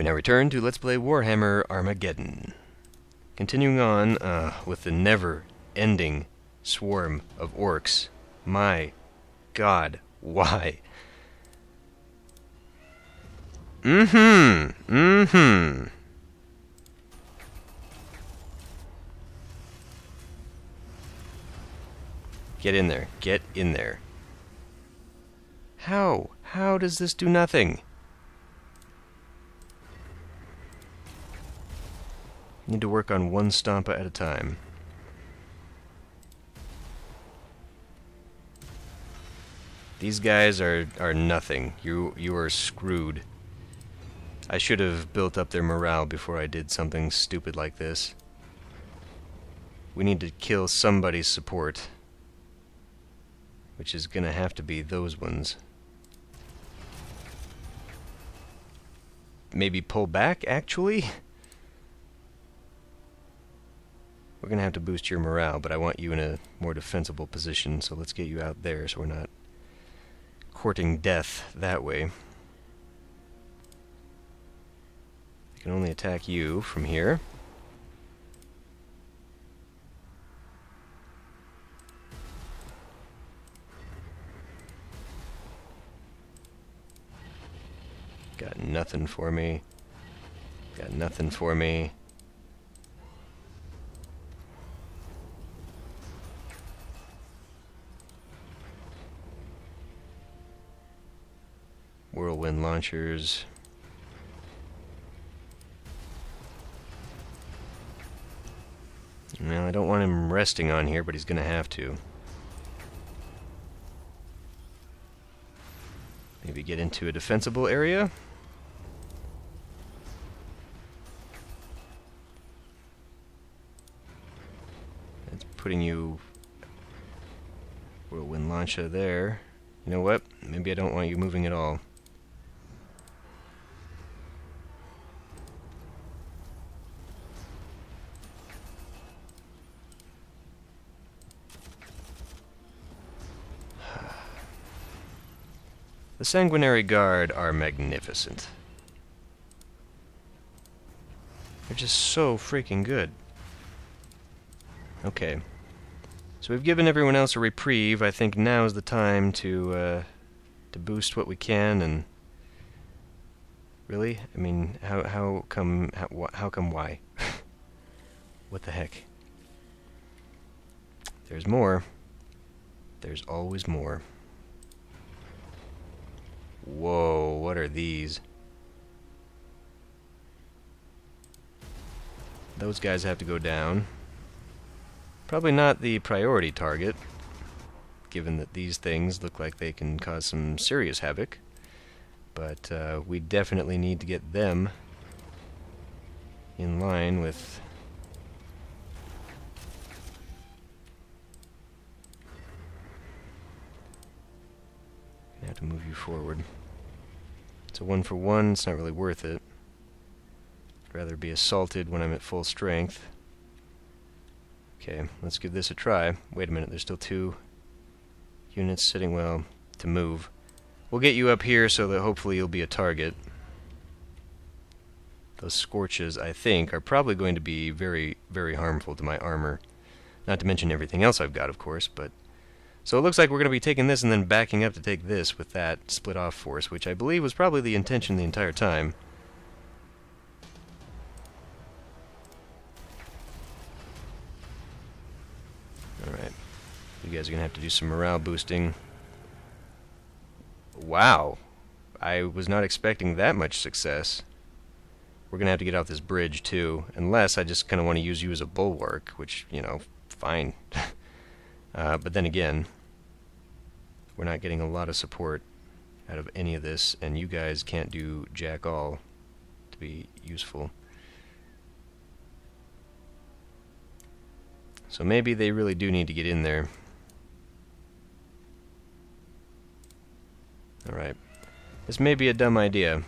We now return to Let's Play Warhammer Armageddon. Continuing on with the never-ending swarm of orcs. My God, why? Mm-hmm. Get in there. Get in there. How? How does this do nothing? Need to work on one stompa at a time. These guys are nothing. You are screwed. I should have built up their morale before I did something stupid like this. We need to kill somebody's support, which is gonna have to be those ones. Maybe pull back, actually? We're gonna have to boost your morale, but I want you in a more defensible position, so let's get you out there so we're not courting death that way. I can only attack you from here. Got nothing for me. Got nothing for me. Whirlwind launchers. Well, I don't want him resting on here, but he's gonna have to. Maybe get into a defensible area. That's putting you whirlwind launcher there. You know what? Maybe I don't want you moving at all. The Sanguinary Guard are magnificent. They're just so freaking good. Okay. So we've given everyone else a reprieve. I think now is the time to boost what we can. And really, I mean, how come why? What the heck? There's more. There's always more. Whoa, what are these? Those guys have to go down. Probably not the priority target, given that these things look like they can cause some serious havoc. But we definitely need to get them in line with... I have to move you forward. It's a 1-for-1, it's not really worth it. I'd rather be assaulted when I'm at full strength. Okay, let's give this a try. Wait a minute, there's still 2 units sitting well to move. We'll get you up here so that hopefully you'll be a target. Those scorches, I think, are probably going to be very, very harmful to my armor. Not to mention everything else I've got, of course, but... So it looks like we're going to be taking this and then backing up to take this with that split-off force, which I believe was probably the intention the entire time. Alright. You guys are going to have to do some morale boosting. Wow. I was not expecting that much success. We're going to have to get off this bridge, too. Unless I just kind of want to use you as a bulwark, which, you know, fine. But then again, we're not getting a lot of support out of any of this, and you guys can't do jack all to be useful. So maybe they really do need to get in there. Alright. This may be a dumb idea.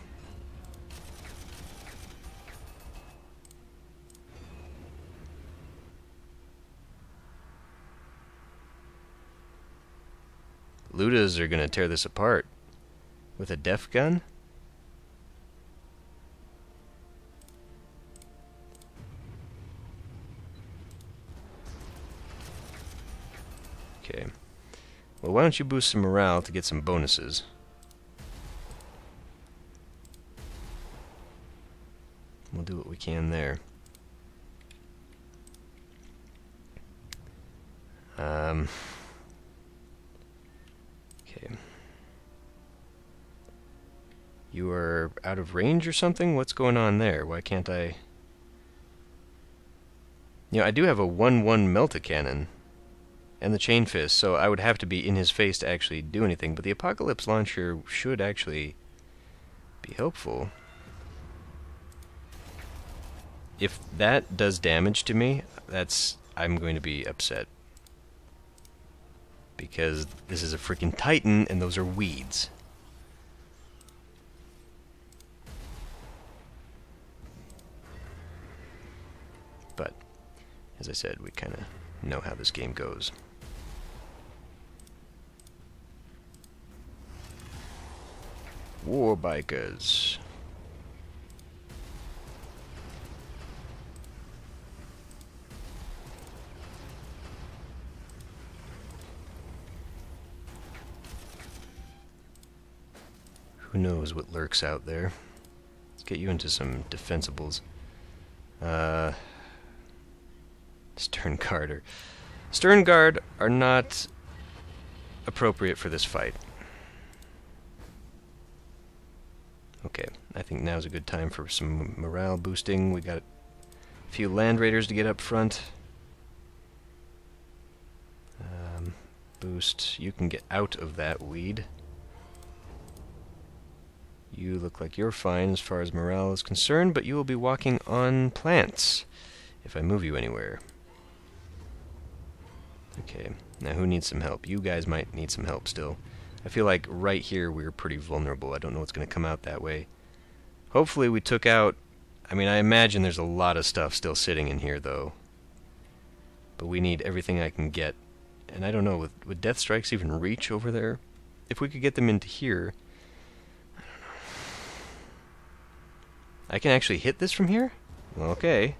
Ludas are gonna tear this apart. With a def gun? Okay. Well, why don't you boost some morale to get some bonuses? We'll do what we can there. Okay. You are out of range or something? What's going on there? Why can't I... You know, I do have a 1-1 Melt-A-Cannon and the Chain Fist, so I would have to be in his face to actually do anything, but the Apocalypse Launcher should actually be helpful. If that does damage to me, I'm going to be upset. Because this is a freaking Titan, and those are weeds. But, as I said, we kind of know how this game goes. War bikers. Who knows what lurks out there? Let's get you into some defensibles. Stern Guard are not appropriate for this fight. Okay, I think now's a good time for some morale boosting. We got a few Land Raiders to get up front. Boost. You can get out of that weed. You look like you're fine as far as morale is concerned, but you will be walking on plants if I move you anywhere. Okay, now who needs some help? You guys might need some help still. I feel like right here we're pretty vulnerable. I don't know what's going to come out that way. Hopefully we took out... I mean, I imagine there's a lot of stuff still sitting in here, though. But we need everything I can get. And I don't know, would Death Strikes even reach over there? If we could get them into here... I don't know. I can actually hit this from here? Okay.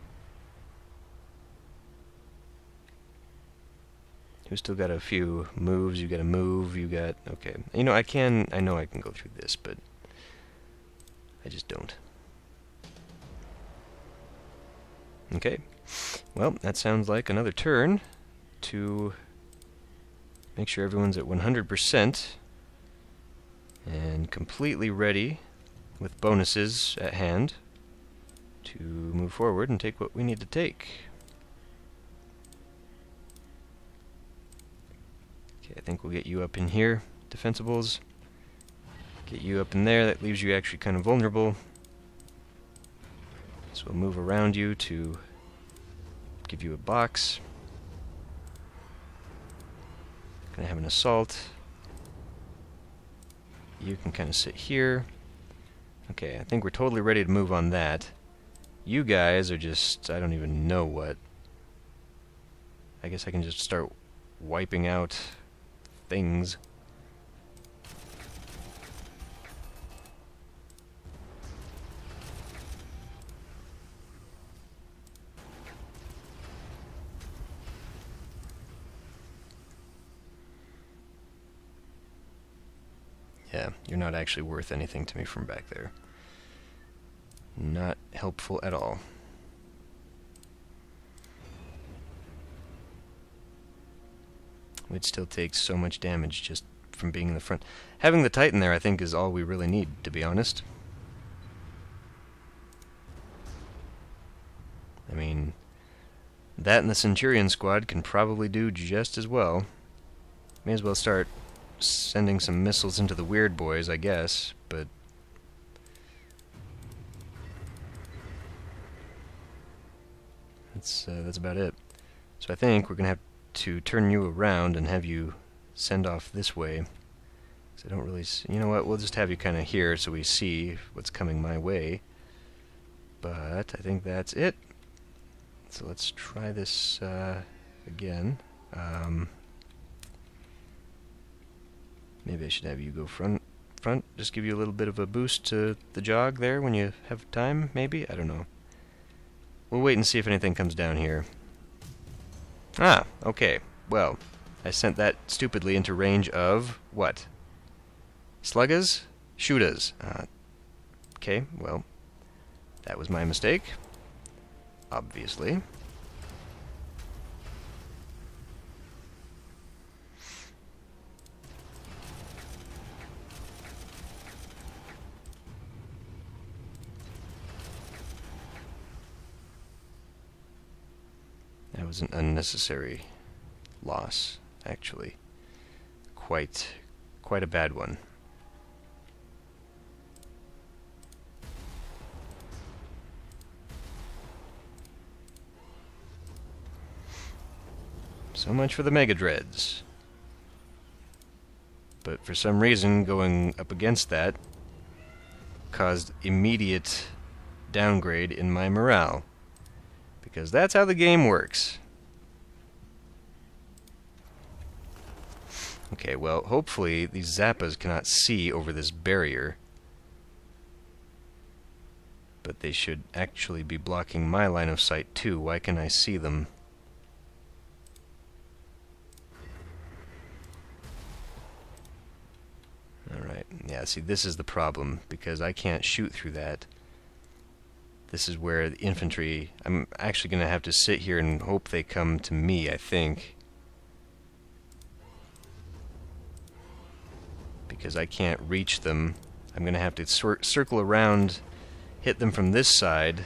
Who's still got a few moves? You got a move, you got... Okay. You know, I know I can go through this, but... I just don't. Okay. Well, that sounds like another turn to make sure everyone's at 100% and completely ready with bonuses at hand to move forward and take what we need to take. Okay, I think we'll get you up in here, defensibles. Get you up in there, that leaves you actually kind of vulnerable. So we'll move around you to give you a box. Gonna have an assault. You can kind of sit here. Okay, I think we're totally ready to move on that. You guys are just, I don't even know what. I guess I can just start wiping out things. Yeah, you're not actually worth anything to me from back there. Not helpful at all. We'd still take so much damage just from being in the front. Having the Titan there, I think, is all we really need, to be honest. I mean, that and the Centurion squad can probably do just as well. May as well start sending some missiles into the weird boys, I guess, but... That's about it. So I think we're going to have to turn you around and have you send off this way. 'Cause I don't really see... You know what, we'll just have you kind of here so we see what's coming my way. But I think that's it. So let's try this again. Maybe I should have you go front, just give you a little bit of a boost to the jog there when you have time, maybe? I don't know. We'll wait and see if anything comes down here. Ah, okay. Well, I sent that stupidly into range of what? Sluggas? Shootas. Okay, well, that was my mistake. Obviously. That was an unnecessary loss, actually. Quite a bad one. So much for the Mega Dreads. But for some reason, going up against that caused immediate downgrade in my morale. Because that's how the game works. Okay, well, hopefully these Zappas cannot see over this barrier. But they should actually be blocking my line of sight too. Why can I see them? Alright, yeah, see, this is the problem, because I can't shoot through that. This is where the infantry... I'm actually going to have to sit here and hope they come to me, I think. Because I can't reach them. I'm going to have to circle around, hit them from this side.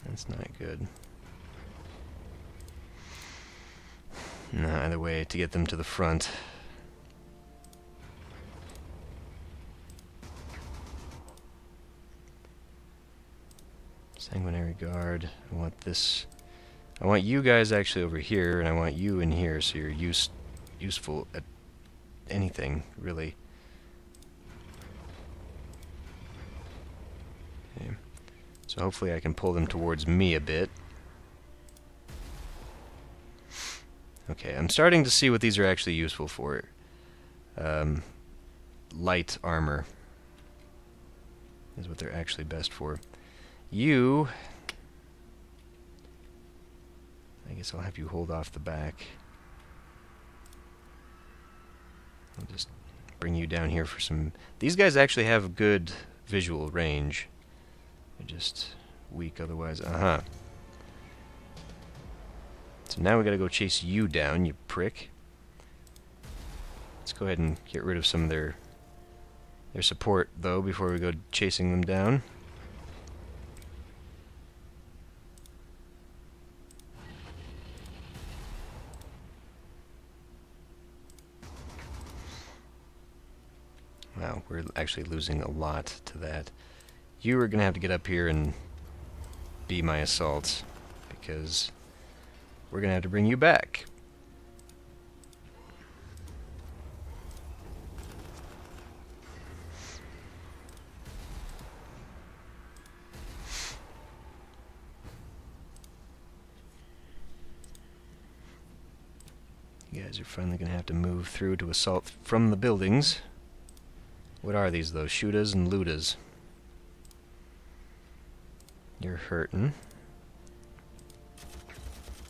That's not good. No, either way, to get them to the front. Sanguinary Guard. I want this... I want you guys actually over here, and I want you in here, so you're useful at anything, really. Okay. So hopefully I can pull them towards me a bit. Okay, I'm starting to see what these are actually useful for. Light armor is what they're actually best for. You... I guess I'll have you hold off the back. I'll just bring you down here for some... These guys actually have good visual range. They're just weak otherwise. Uh-huh. So now we gotta go chase you down, you prick. Let's go ahead and get rid of some of their support, though, before we go chasing them down. Wow, we're actually losing a lot to that. You are gonna have to get up here and be my assault, because we're gonna have to bring you back. You guys are finally gonna have to move through to assault from the buildings. What are these, though? Shootas and lootas. You're hurting.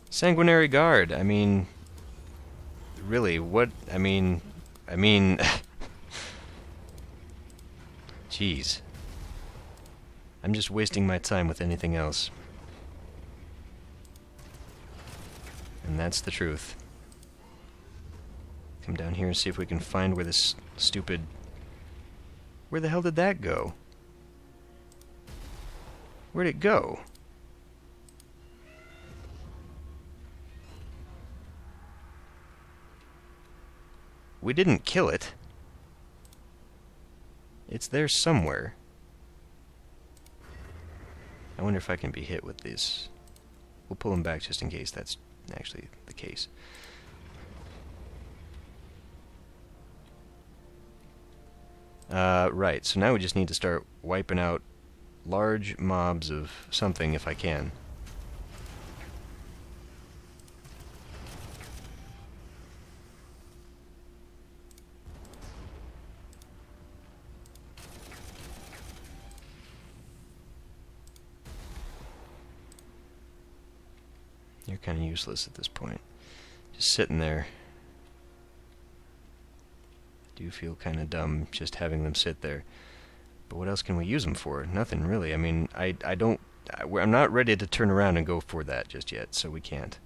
Sanguinary Guard. I mean, really, what? I mean, jeez. I'm just wasting my time with anything else. And that's the truth. Come down here and see if we can find where this stupid... Where the hell did that go? Where'd it go? We didn't kill it. It's there somewhere. I wonder if I can be hit with this. We'll pull him back just in case that's actually the case. Right, so now we just need to start wiping out large mobs of something if I can. You're kind of useless at this point. Just sitting there. I do feel kind of dumb just having them sit there. But what else can we use them for? Nothing really. I mean, I'm not ready to turn around and go for that just yet, so we can't.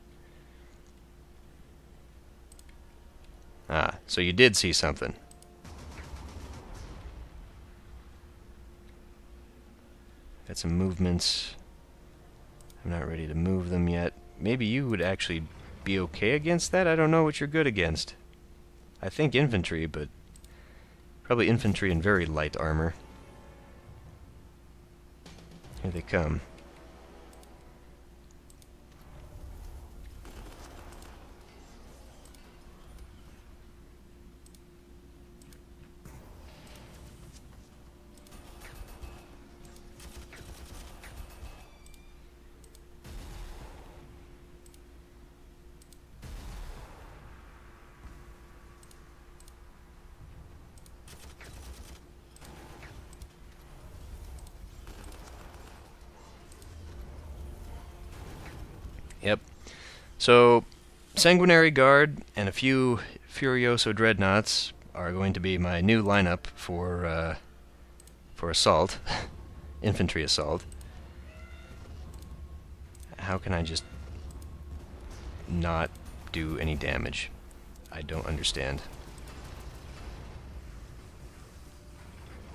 Ah, so you did see something. Got some movements. I'm not ready to move them yet. Maybe you would actually be okay against that? I don't know what you're good against. I think infantry, but probably infantry in very light armor. Here they come. Yep. So, Sanguinary Guard and a few Furioso Dreadnoughts are going to be my new lineup for assault, infantry assault. How can I just not do any damage? I don't understand.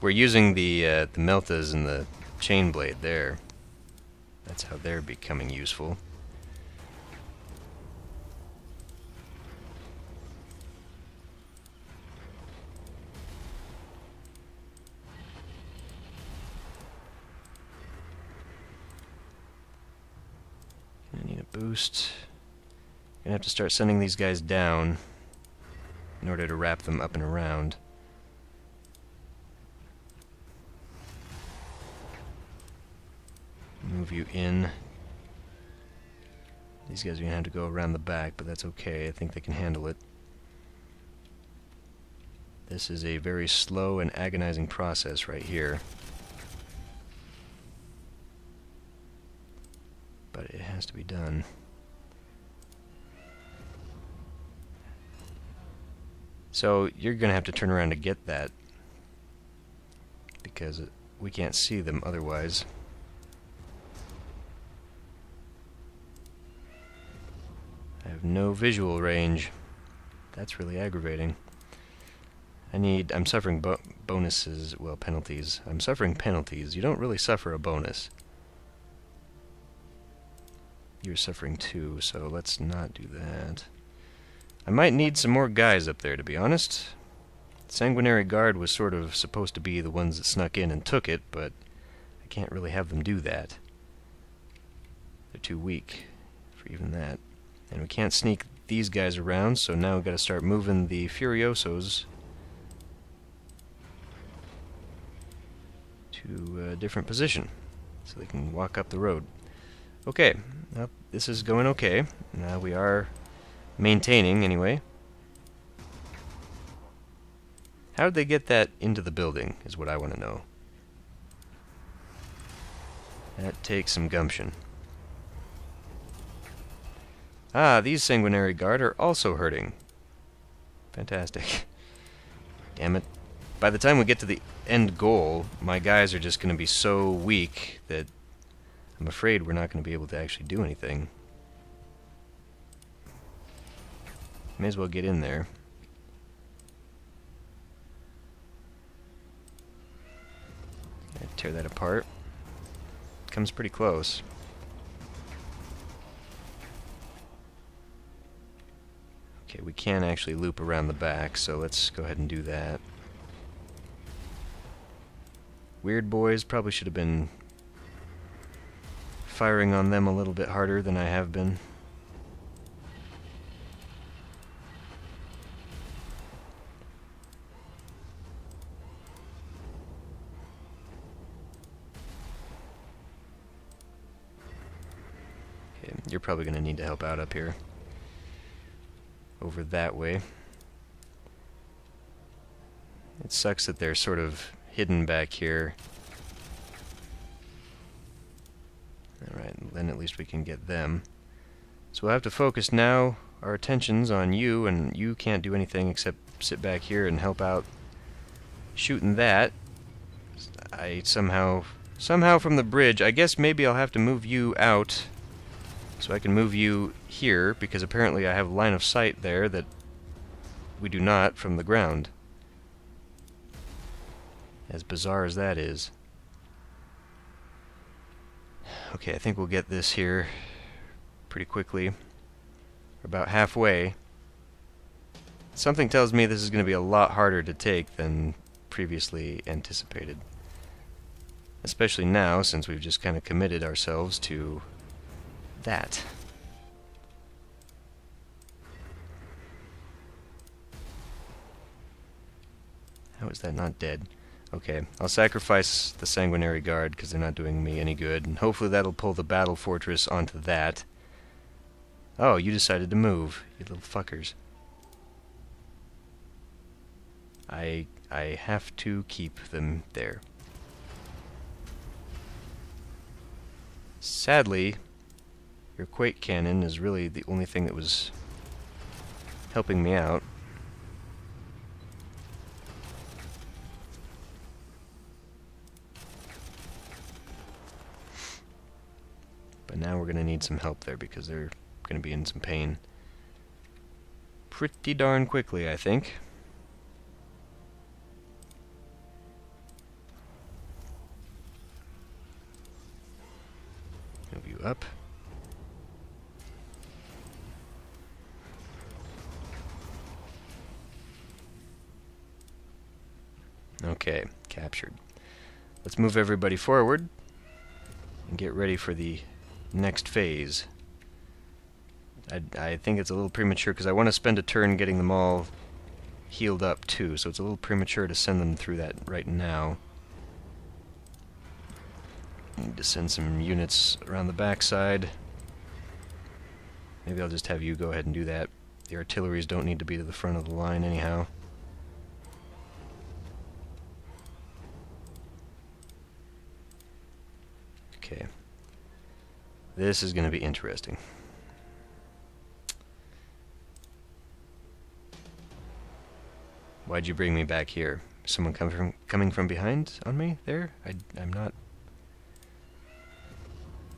We're using the Meltas and the Chain Blade there. That's how they're becoming useful. I need a boost. Gonna have to start sending these guys down in order to wrap them up and around. Move you in. These guys are gonna have to go around the back, but that's okay. I think they can handle it. This is a very slow and agonizing process right here. But it has to be done. So you're gonna have to turn around to get that, because we can't see them otherwise. I have no visual range. That's really aggravating. I'm suffering bonuses, well, penalties. I'm suffering penalties. You don't really suffer a bonus. You're suffering two, so let's not do that. I might need some more guys up there, to be honest. Sanguinary Guard was sort of supposed to be the ones that snuck in and took it, but I can't really have them do that. They're too weak for even that. And we can't sneak these guys around, so now we've got to start moving the Furiosos to a different position, so they can walk up the road. Okay, well, this is going okay. Now we are maintaining, anyway. How did they get that into the building, is what I want to know. That takes some gumption. Ah, these Sanguinary Guard are also hurting. Fantastic. Damn it. By the time we get to the end goal, my guys are just going to be so weak that I'm afraid we're not going to be able to actually do anything. May as well get in there. Tear that apart. Comes pretty close. Okay, we can actually loop around the back, so let's go ahead and do that. Weird boys, probably should have been firing on them a little bit harder than I have been. Okay, you're probably going to need to help out up here. Over that way. It sucks that they're sort of hidden back here. Alright, then at least we can get them. So we'll have to focus now our attentions on you, and you can't do anything except sit back here and help out shooting that. I somehow from the bridge, I guess maybe I'll have to move you out so I can move you here, because apparently I have line of sight there that we do not from the ground. As bizarre as that is. Okay, I think we'll get this here pretty quickly. We're about halfway. Something tells me this is going to be a lot harder to take than previously anticipated. Especially now, since we've just kind of committed ourselves to that. How is that not dead? Okay, I'll sacrifice the Sanguinary Guard because they're not doing me any good, and hopefully that'll pull the Battle Fortress onto that. Oh, you decided to move, you little fuckers. I have to keep them there. Sadly, your Quake Cannon is really the only thing that was helping me out. But now we're going to need some help there because they're going to be in some pain pretty darn quickly, I think. Move you up. Okay, captured. Let's move everybody forward and get ready for the next phase. I think it's a little premature because I want to spend a turn getting them all healed up too, so it's a little premature to send them through that right now. Need to send some units around the backside. Maybe I'll just have you go ahead and do that. The artilleries don't need to be to the front of the line anyhow. Okay. This is going to be interesting. Why'd you bring me back here? Someone coming from behind on me there? I'm not...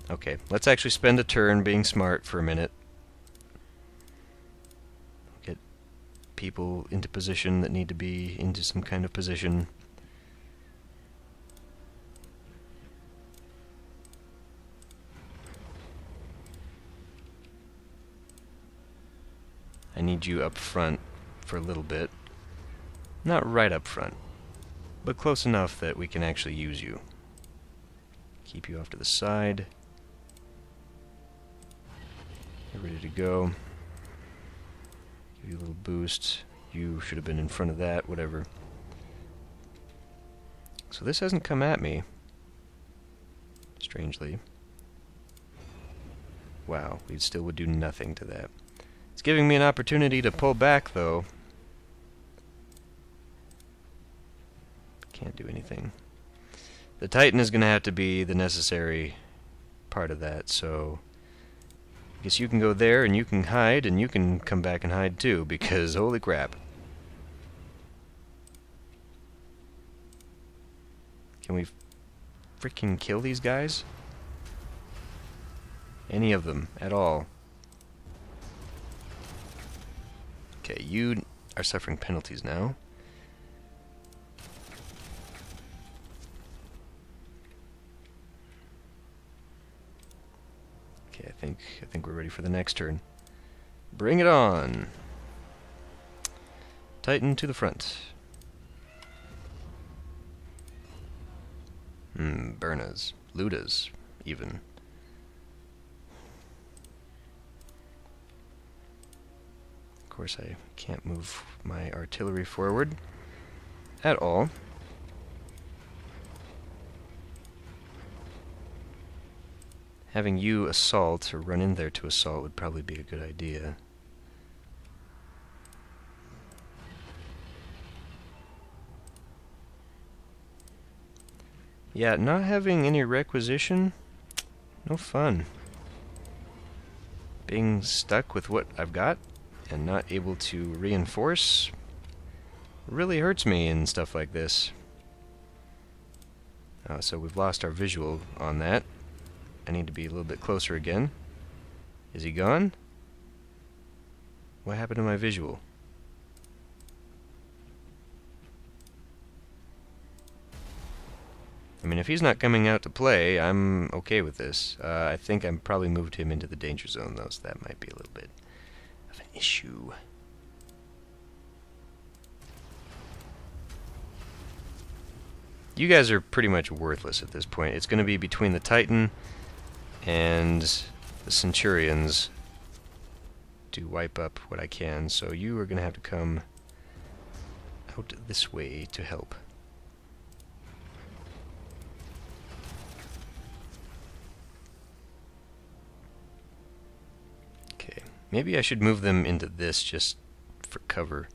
Okay, let's actually spend a turn being smart for a minute. Get people into position that need to be into some kind of position. I need you up front for a little bit. Not right up front, but close enough that we can actually use you. Keep you off to the side. Get ready to go. Give you a little boost. You should have been in front of that, whatever. So this hasn't come at me, strangely. Wow, we still would do nothing to that. It's giving me an opportunity to pull back, though. Can't do anything. The Titan is going to have to be the necessary part of that, so I guess you can go there and you can hide and you can come back and hide too, because holy crap. Can we freaking kill these guys? Any of them at all? Okay, you are suffering penalties now. Okay, I think we're ready for the next turn. Bring it on. Titan to the front. Burnas, Ludas, even. Of course, I can't move my artillery forward at all. Having you assault, or run in there to assault, would probably be a good idea. Yeah, not having any requisition, no fun. Being stuck with what I've got and not able to reinforce really hurts me in stuff like this. So we've lost our visual on that. I need to be a little bit closer again. Is he gone? What happened to my visual? I mean, if he's not coming out to play, I'm okay with this. I think I probably moved him into the danger zone, though, so that might be a little bit of an issue. You guys are pretty much worthless at this point. It's going to be between the Titan and the Centurions to wipe up what I can, so you are going to have to come out this way to help. Okay, maybe I should move them into this just for cover.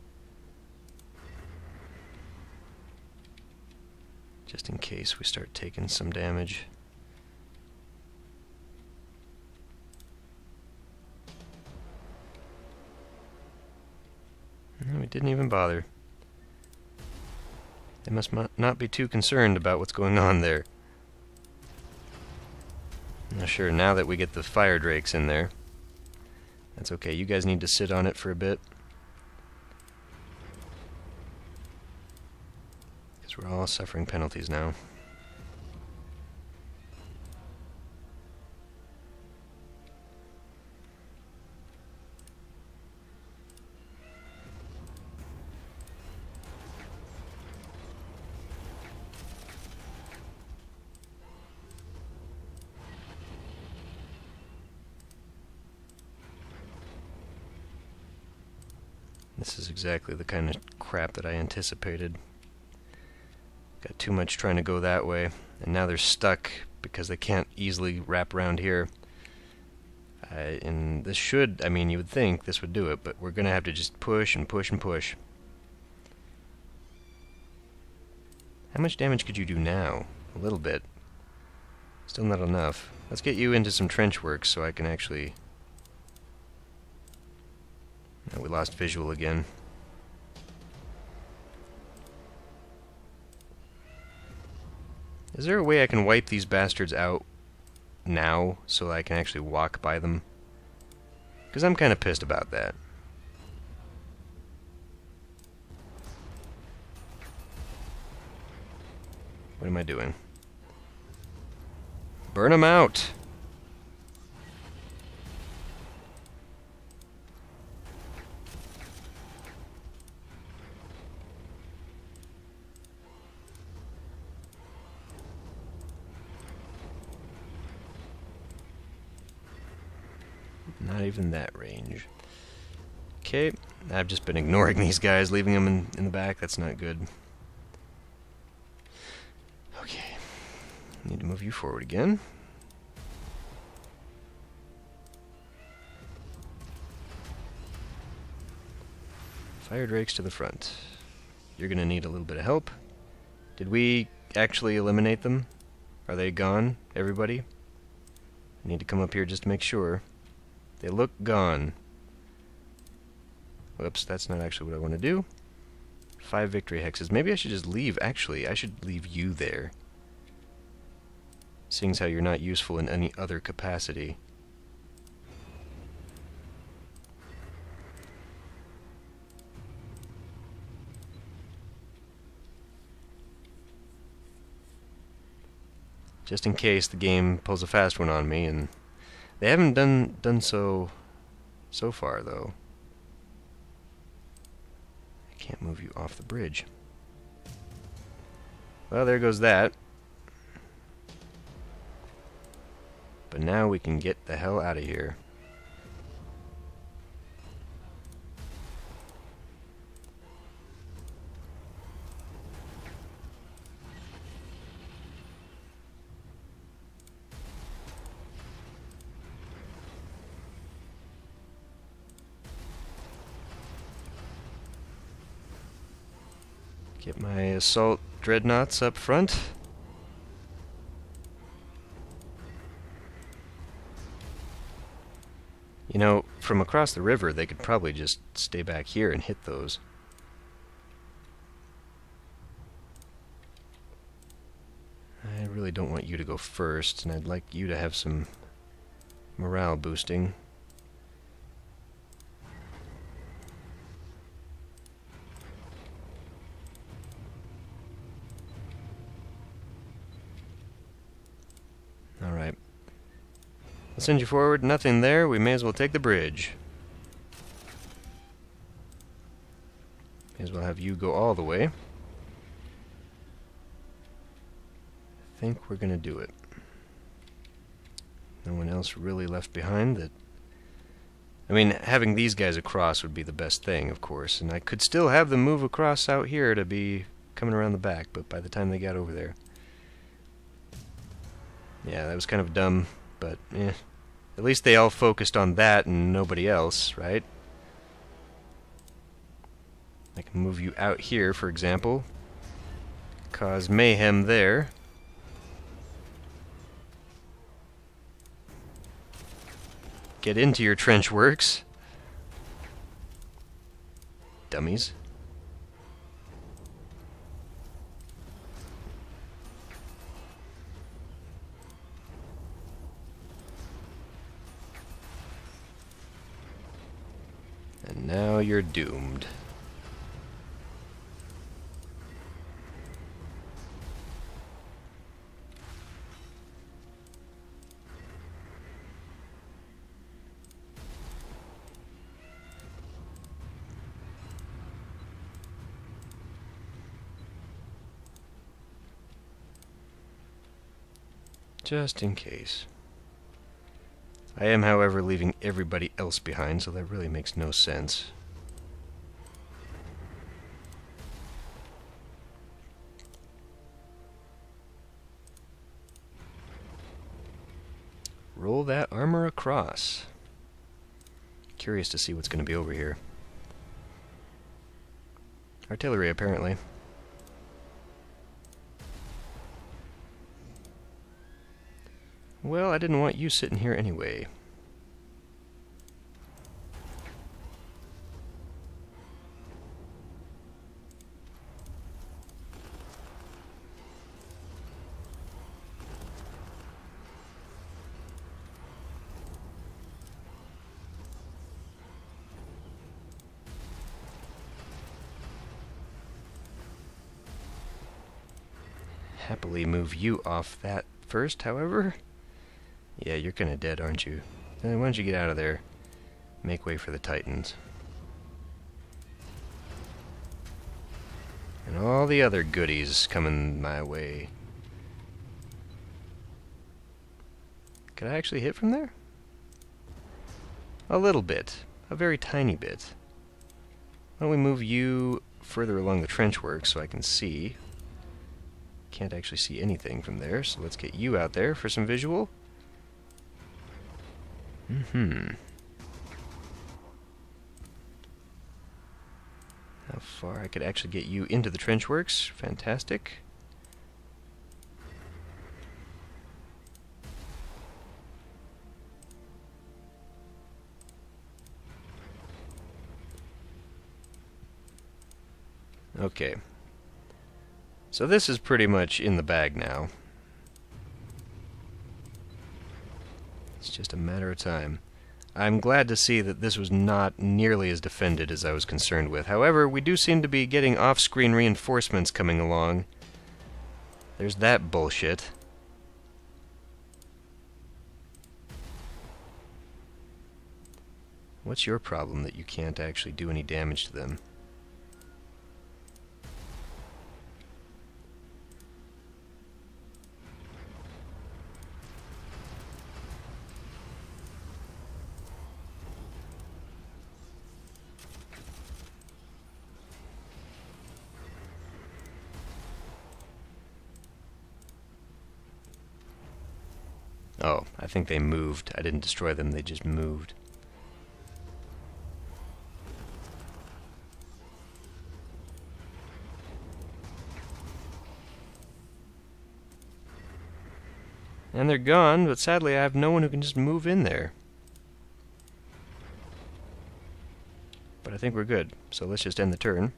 Just in case we start taking some damage. No, we didn't even bother. They must not be too concerned about what's going on there. Now sure, now that we get the fire drakes in there, that's okay. You guys need to sit on it for a bit. We're all suffering penalties now. This is exactly the kind of crap that I anticipated. Got too much trying to go that way, and now they're stuck because they can't easily wrap around here. And this should, I mean, you would think this would do it, but we're going to have to just push and push and push. How much damage could you do now? A little bit. Still not enough. Let's get you into some trench work so I can actually... Oh, we lost visual again. Is there a way I can wipe these bastards out now so I can actually walk by them? Because I'm kind of pissed about that. What am I doing? Burn them out! Not even that range. Okay, I've just been ignoring these guys, leaving them in the back. That's not good. Okay, need to move you forward again. Fire drakes to the front. You're gonna need a little bit of help. Did we actually eliminate them? Are they gone, everybody? I need to come up here just to make sure. They look gone. Whoops, that's not actually what I want to do. 5 victory hexes. Maybe I should just leave. Actually, I should leave you there. Seeing as how you're not useful in any other capacity. Just in case the game pulls a fast one on me, and they haven't done so far, though. I can't move you off the bridge. Well, there goes that. But now we can get the hell out of here. Get my assault dreadnoughts up front. You know, from across the river, they could probably just stay back here and hit those. I really don't want you to go first, and I'd like you to have some morale boosting. Alright. I'll send you forward. Nothing there. We may as well take the bridge. May as well have you go all the way. I think we're gonna do it. No one else really left behind that... I mean, having these guys across would be the best thing, of course, and I could still have them move across out here to be coming around the back, but by the time they got over there... Yeah, that was kind of dumb, but eh. At least they all focused on that and nobody else, right? I can move you out here, for example. Cause mayhem there. Get into your trench works. Dummies. And now you're doomed. Just in case. I am, however, leaving everybody else behind, so that really makes no sense. Roll that armor across. Curious to see what's going to be over here. Artillery, apparently. Well, I didn't want you sitting here anyway. Happily move you off that first, however. Yeah, you're kinda dead, aren't you? Then why don't you get out of there? Make way for the Titans. And all the other goodies coming my way. Could I actually hit from there? A little bit. A very tiny bit. Why don't we move you further along the trench work so I can see? Can't actually see anything from there, so let's get you out there for some visual. How far I could actually get you into the trench works? Fantastic. Okay. So this is pretty much in the bag now. It's just a matter of time. I'm glad to see that this was not nearly as defended as I was concerned with. However, we do seem to be getting off-screen reinforcements coming along. There's that bullshit. What's your problem that you can't actually do any damage to them? Oh, I think they moved. I didn't destroy them, they just moved. And they're gone, but sadly I have no one who can just move in there. think we're good. So let's just end the turn.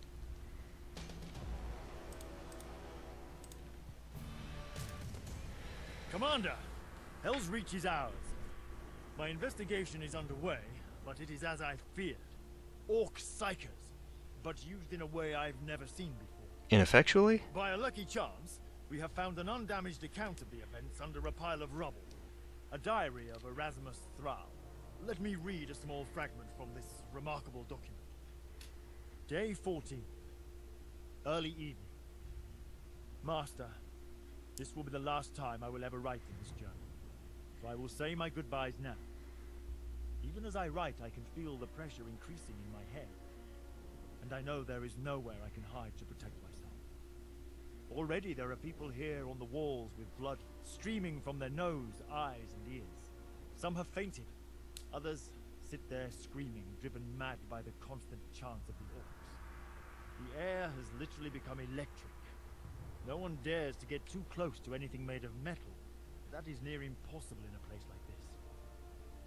Commander, Hell's Reach is ours. My investigation is underway, but it is as I feared. Orc psychers, but used in a way I've never seen before. Ineffectually? By a lucky chance, we have found an undamaged account of the events under a pile of rubble. A diary of Erasmus Thrall. Let me read a small fragment from this remarkable document. Day 14. Early evening. Master, this will be the last time I will ever write in this journal. So I will say my goodbyes now. Even as I write, I can feel the pressure increasing in my head. And I know there is nowhere I can hide to protect myself. Already there are people here on the walls with blood streaming from their nose, eyes, and ears. Some have fainted. Others sit there screaming, driven mad by the constant chants of the orcs. The air has literally become electric. No one dares to get too close to anything made of metal. That is near impossible in a place like this.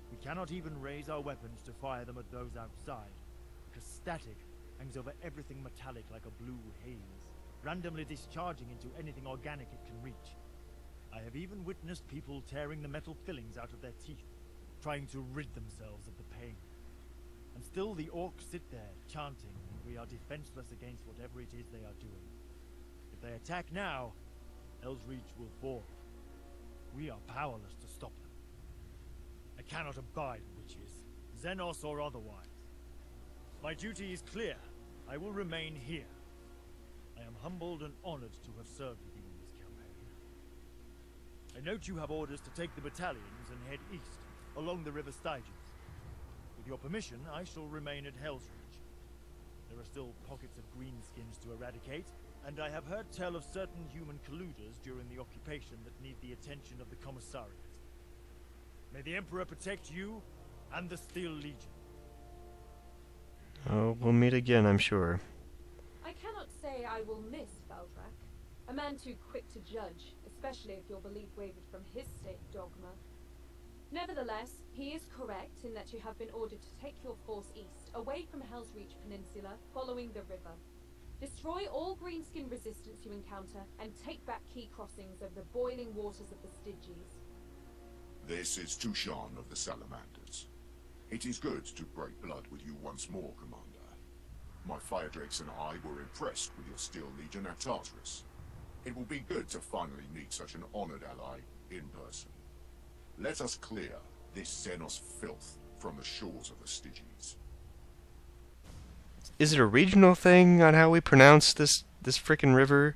We cannot even raise our weapons to fire them at those outside, because static hangs over everything metallic like a blue haze, randomly discharging into anything organic it can reach. I have even witnessed people tearing the metal fillings out of their teeth, trying to rid themselves of the pain. And still the orcs sit there, chanting, and we are defenseless against whatever it is they are doing. If they attack now, Hell's Reach will fall. We are powerless to stop them. I cannot abide witches, Xenos or otherwise. My duty is clear. I will remain here. I am humbled and honored to have served with you in this campaign. I note you have orders to take the battalions and head east, along the River Styges. With your permission, I shall remain at Hell's Reach. There are still pockets of greenskins to eradicate, and I have heard tell of certain human colluders during the occupation that need the attention of the Commissariat. May the Emperor protect you and the Steel Legion. Oh, we'll meet again, I'm sure. I cannot say I will miss Valdrak. A man too quick to judge, especially if your belief wavered from his state dogma. Nevertheless, he is correct in that you have been ordered to take your force east, away from Hell's Reach Peninsula, following the river. Destroy all greenskin resistance you encounter, and take back key crossings over the boiling waters of the Styges. This is Tushan of the Salamanders. It is good to break blood with you once more, Commander. My fire drakes and I were impressed with your Steel Legion at Tartarus. It will be good to finally meet such an honored ally in person. Let us clear this Xenos filth from the shores of the Styges. Is it a regional thing on how we pronounce this frickin' river?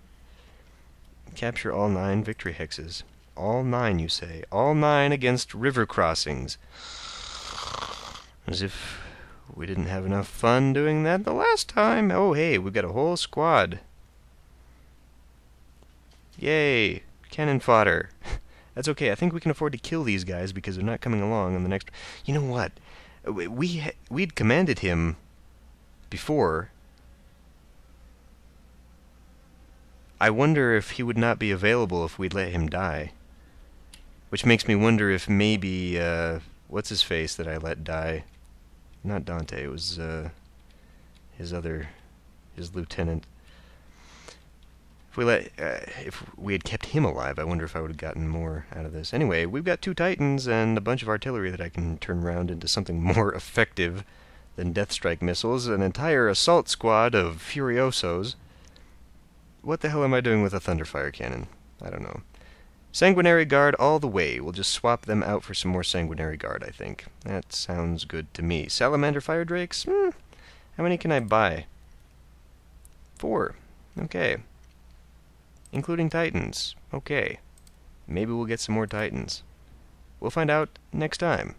Capture all 9 victory hexes. All 9, you say. All 9 against river crossings. As if we didn't have enough fun doing that the last time. Oh, hey, we've got a whole squad. Yay! Cannon fodder. That's okay. I think we can afford to kill these guys because they're not coming along on the next... You know what? We'd commanded him before. I wonder if he would not be available if we'd let him die. Which makes me wonder if maybe, what's his face that I let die? Not Dante, it was, his lieutenant. If we had kept him alive, I wonder if I would have gotten more out of this. Anyway, we've got 2 Titans and a bunch of artillery that I can turn around into something more effective than Death Strike missiles, an entire assault squad of Furiosos. What the hell am I doing with a Thunderfire cannon? I don't know. Sanguinary Guard all the way. We'll just swap them out for some more Sanguinary Guard, I think. That sounds good to me. Salamander Fire Drakes? How many can I buy? 4. Okay. Including Titans. Okay. Maybe we'll get some more Titans. We'll find out next time.